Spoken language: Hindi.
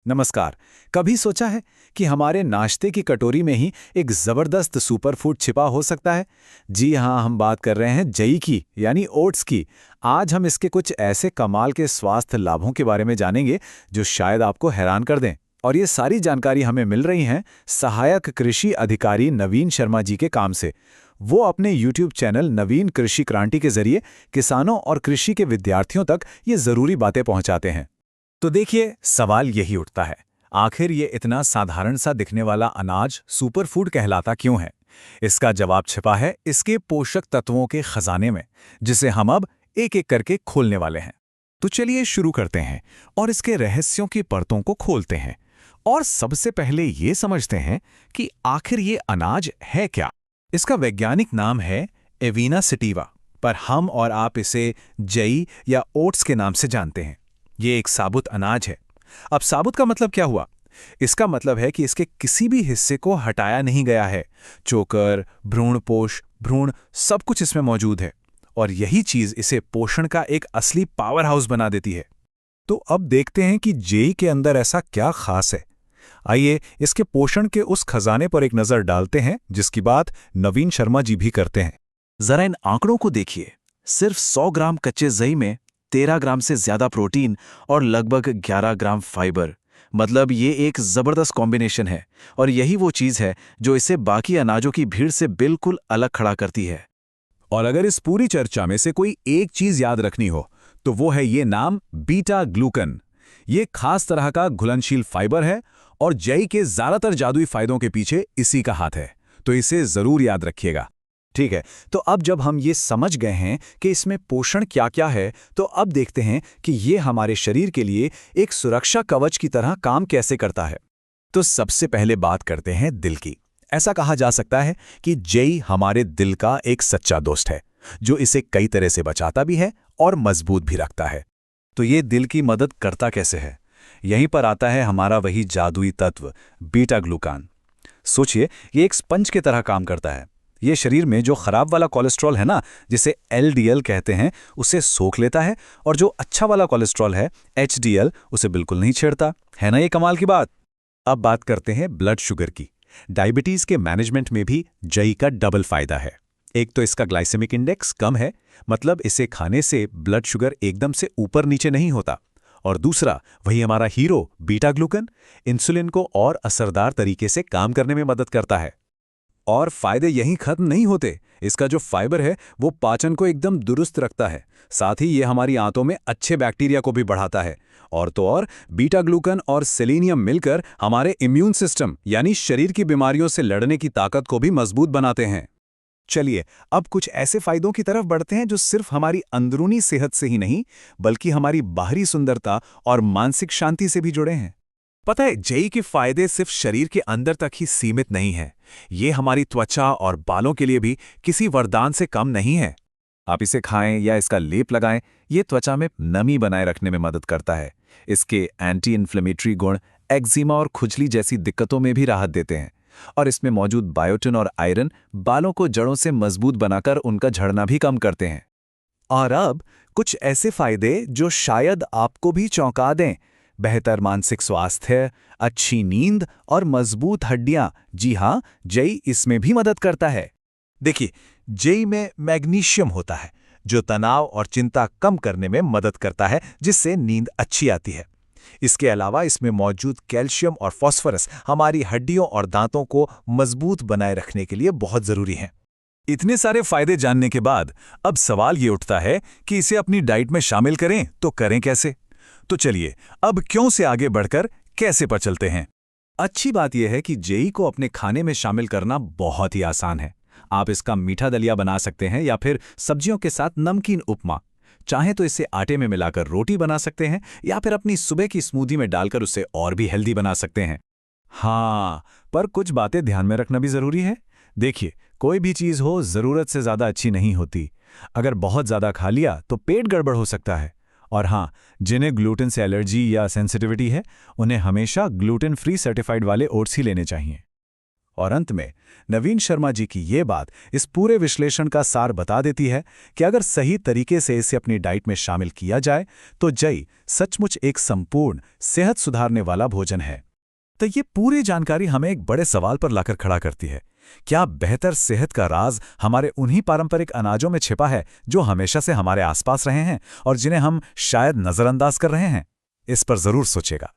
नमस्कार। कभी सोचा है कि हमारे नाश्ते की कटोरी में ही एक जबरदस्त सुपरफूड छिपा हो सकता है? जी हाँ, हम बात कर रहे हैं जई की, यानी ओट्स की। आज हम इसके कुछ ऐसे कमाल के स्वास्थ्य लाभों के बारे में जानेंगे जो शायद आपको हैरान कर दें। और ये सारी जानकारी हमें मिल रही है सहायक कृषि अधिकारी नवीन शर्मा जी के काम से। वो अपने YouTube चैनल नवीन कृषि क्रांति के जरिए किसानों और कृषि के विद्यार्थियों तक ये जरूरी बातें पहुंचाते हैं। तो देखिए, सवाल यही उठता है, आखिर ये इतना साधारण सा दिखने वाला अनाज सुपरफूड कहलाता क्यों है? इसका जवाब छिपा है इसके पोषक तत्वों के खजाने में, जिसे हम अब एक एक करके खोलने वाले हैं। तो चलिए शुरू करते हैं और इसके रहस्यों की परतों को खोलते हैं। और सबसे पहले ये समझते हैं कि आखिर ये अनाज है क्या। इसका वैज्ञानिक नाम है एविना सटिवा, पर हम और आप इसे जई या ओट्स के नाम से जानते हैं। ये एक साबुत अनाज है। अब साबुत का मतलब क्या हुआ? इसका मतलब है कि इसके किसी भी हिस्से को हटाया नहीं गया है। चोकर, भ्रूणपोष, भ्रूण सब कुछ इसमें मौजूद है। और यही चीज इसे पोषण का एक असली पावर हाउस बना देती है। तो अब देखते हैं कि जेई के अंदर ऐसा क्या खास है। आइए इसके पोषण के उस खजाने पर एक नजर डालते हैं जिसकी बात नवीन शर्मा जी भी करते हैं। जरा इन आंकड़ों को देखिए। सिर्फ 100 ग्राम कच्चे जई में 13 ग्राम से ज्यादा प्रोटीन और लगभग 11 ग्राम फाइबर। मतलब ये एक जबरदस्त कॉम्बिनेशन है। और यही वो चीज है जो इसे बाकी अनाजों की भीड़ से बिल्कुल अलग खड़ा करती है। और अगर इस पूरी चर्चा में से कोई एक चीज याद रखनी हो तो वो है ये नाम बीटा ग्लूकन। ये खास तरह का घुलनशील फाइबर है और जई के ज्यादातर जादुई फायदों के पीछे इसी का हाथ है। तो इसे जरूर याद रखिएगा। ठीक है, तो अब जब हम ये समझ गए हैं कि इसमें पोषण क्या क्या है, तो अब देखते हैं कि ये हमारे शरीर के लिए एक सुरक्षा कवच की तरह काम कैसे करता है। तो सबसे पहले बात करते हैं दिल की। ऐसा कहा जा सकता है कि जई हमारे दिल का एक सच्चा दोस्त है, जो इसे कई तरह से बचाता भी है और मजबूत भी रखता है। तो ये दिल की मदद करता कैसे है? यहीं पर आता है हमारा वही जादुई तत्व बीटा ग्लूकान। सोचिए, ये एक स्पंज की तरह काम करता है। ये शरीर में जो खराब वाला कोलेस्ट्रॉल है ना, जिसे एलडीएल कहते हैं, उसे सोख लेता है। और जो अच्छा वाला कोलेस्ट्रॉल है एचडीएल, उसे बिल्कुल नहीं छेड़ता। है ना ये कमाल की बात। अब बात करते हैं ब्लड शुगर की। डायबिटीज के मैनेजमेंट में भी जई का डबल फायदा है। एक तो इसका ग्लाइसेमिक इंडेक्स कम है, मतलब इसे खाने से ब्लड शुगर एकदम से ऊपर नीचे नहीं होता। और दूसरा, वही हमारा हीरो बीटा ग्लूकन, इंसुलिन को और असरदार तरीके से काम करने में मदद करता है। और फायदे यहीं खत्म नहीं होते। इसका जो फाइबर है वो पाचन को एकदम दुरुस्त रखता है। साथ ही ये हमारी आंतों में अच्छे बैक्टीरिया को भी बढ़ाता है। और तो और बीटा ग्लूकन और सेलेनियम मिलकर हमारे इम्यून सिस्टम यानी शरीर की बीमारियों से लड़ने की ताकत को भी मजबूत बनाते हैं। चलिए अब कुछ ऐसे फायदों की तरफ बढ़ते हैं जो सिर्फ हमारी अंदरूनी सेहत से ही नहीं, बल्कि हमारी बाहरी सुंदरता और मानसिक शांति से भी जुड़े हैं। पता है, जई के फायदे सिर्फ शरीर के अंदर तक ही सीमित नहीं है। ये हमारी त्वचा और बालों के लिए भी किसी वरदान से कम नहीं है। आप इसे खाएं या इसका लेप लगाएं, ये त्वचा में नमी बनाए रखने में मदद करता है। इसके एंटी इन्फ्लेमेटरी गुण एक्जिमा और खुजली जैसी दिक्कतों में भी राहत देते हैं। और इसमें मौजूद बायोटिन और आयरन बालों को जड़ों से मजबूत बनाकर उनका झड़ना भी कम करते हैं। और अब कुछ ऐसे फायदे जो शायद आपको भी चौंका दें। बेहतर मानसिक स्वास्थ्य, अच्छी नींद और मजबूत हड्डियां। जी हां, जई इसमें भी मदद करता है। देखिए, जई में मैग्नीशियम होता है जो तनाव और चिंता कम करने में मदद करता है, जिससे नींद अच्छी आती है। इसके अलावा इसमें मौजूद कैल्शियम और फास्फोरस हमारी हड्डियों और दांतों को मजबूत बनाए रखने के लिए बहुत जरूरी हैं। इतने सारे फायदे जानने के बाद अब सवाल ये उठता है कि इसे अपनी डाइट में शामिल करें तो करें कैसे? तो चलिए अब क्यों से आगे बढ़कर कैसे पर चलते हैं। अच्छी बात यह है कि जेई को अपने खाने में शामिल करना बहुत ही आसान है। आप इसका मीठा दलिया बना सकते हैं या फिर सब्जियों के साथ नमकीन उपमा। चाहे तो इसे आटे में मिलाकर रोटी बना सकते हैं या फिर अपनी सुबह की स्मूदी में डालकर उसे और भी हेल्दी बना सकते हैं। हाँ, पर कुछ बातें ध्यान में रखना भी जरूरी है। देखिए, कोई भी चीज हो जरूरत से ज्यादा अच्छी नहीं होती। अगर बहुत ज्यादा खा लिया तो पेट गड़बड़ हो सकता है। और हाँ, जिन्हें ग्लूटेन से एलर्जी या सेंसिटिविटी है, उन्हें हमेशा ग्लूटेन फ्री सर्टिफाइड वाले ओट्स ही लेने चाहिए। और अंत में नवीन शर्मा जी की ये बात इस पूरे विश्लेषण का सार बता देती है कि अगर सही तरीके से इसे अपनी डाइट में शामिल किया जाए तो जई सचमुच एक संपूर्ण सेहत सुधारने वाला भोजन है। तो ये पूरी जानकारी हमें एक बड़े सवाल पर लाकर खड़ा करती है। क्या बेहतर सेहत का राज हमारे उन्हीं पारंपरिक अनाजों में छिपा है जो हमेशा से हमारे आसपास रहे हैं और जिन्हें हम शायद नजरअंदाज कर रहे हैं? इस पर जरूर सोचेगा।